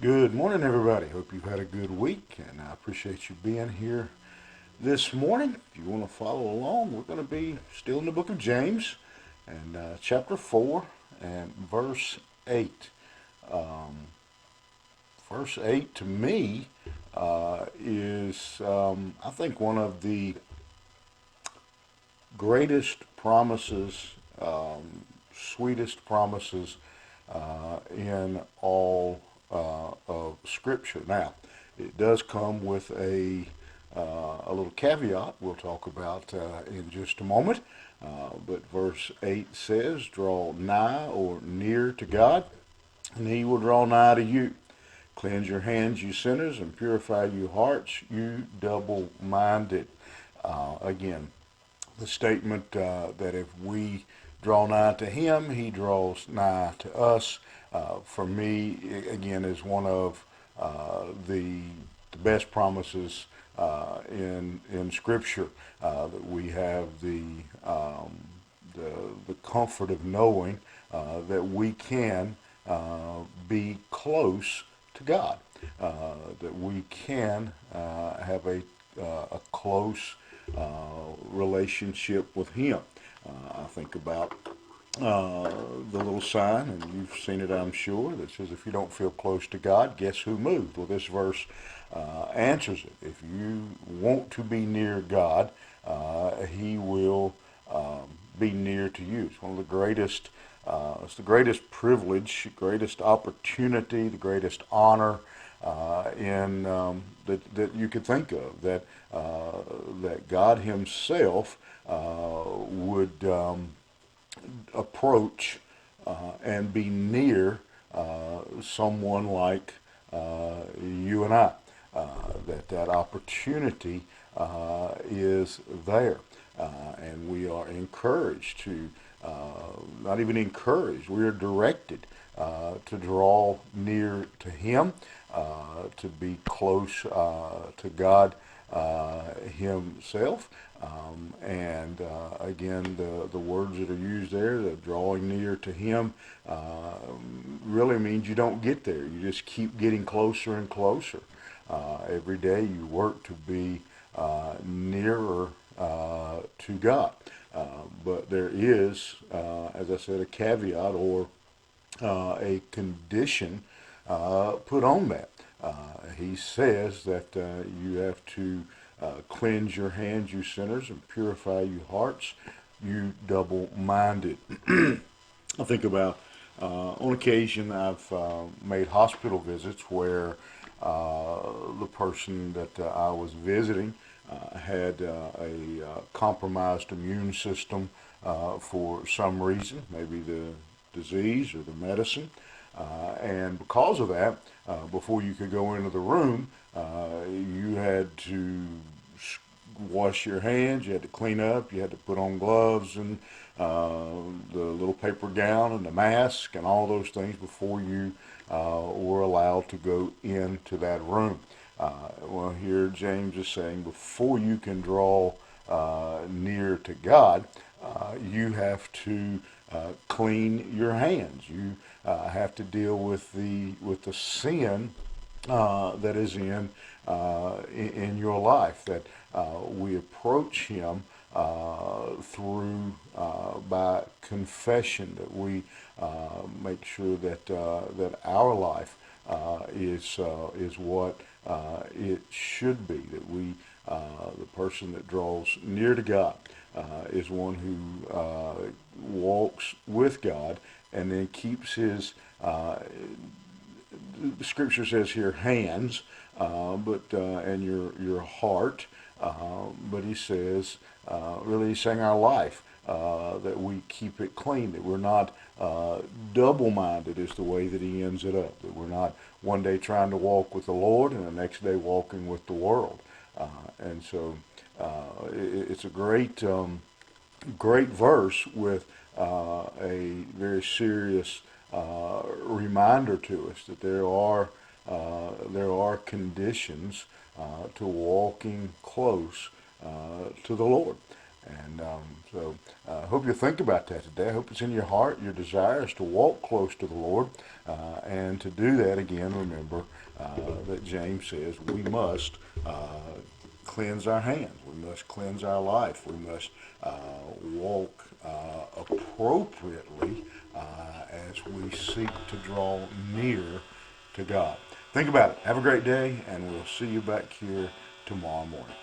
Good morning, everybody. Hope you've had a good week, and I appreciate you being here this morning. If you want to follow along, we're going to be still in the book of James, and chapter 4 and verse 8. Um, Verse 8 to me is, I think, one of the greatest promises, sweetest promises in all of Scripture. Now, it does come with a little caveat we'll talk about in just a moment. But verse 8 says, "Draw nigh or near to God, and he will draw nigh to you. Cleanse your hands, you sinners, and purify your hearts, you double-minded." Again, the statement that if we draw nigh to him, he draws nigh to us, for me, again, is one of the best promises in Scripture. That we have the comfort of knowing that we can be close to God, that we can have a close relationship with Him. I think about the little sign, and you've seen it, I'm sure, that says, "If you don't feel close to God, guess who moved?" Well, this verse answers it. If you want to be near God, He will be near to you. It's one of the greatest. It's the greatest privilege, greatest opportunity, the greatest honor in that you could think of. That God Himself would approach and be near someone like you and I. That opportunity is there, and we are encouraged to, not even encouraged, we are directed to draw near to Him, to be close to God Himself. And again, the words that are used there, the drawing near to Him, really means you don't get there. You just keep getting closer and closer. Every day you work to be nearer to God. But there is, as I said, a caveat or a condition put on that. He says that you have to cleanse your hands, you sinners, and purify your hearts, you double-minded. I think about on occasion I've made hospital visits where the person that I was visiting had a compromised immune system for some reason, maybe the disease or the medicine. And because of that, before you could go into the room, you had to wash your hands, you had to clean up, you had to put on gloves and the little paper gown and the mask and all those things before you were allowed to go into that room. Well, here James is saying before you can draw near to God, you have to clean your hands. You have to deal with the sin that is in your life. That we approach Him through by confession. That we make sure that our life is what it should be. That we the person that draws near to God is one who walks with God and then keeps his the scripture says here hands, but and your heart, but he says really he's saying our life, that we keep it clean, that we're not double-minded is the way that he ends it up, that we're not one day trying to walk with the Lord and the next day walking with the world, and so it's a great verse with a very serious reminder to us that there are conditions to walking close to the Lord. And so I hope you think about that today. I hope it's in your heart, your desire is to walk close to the Lord. And to do that, again, remember that James says we must cleanse our hands. We must cleanse our life. We must walk appropriately as we seek to draw near to God. Think about it. Have a great day, and we'll see you back here tomorrow morning.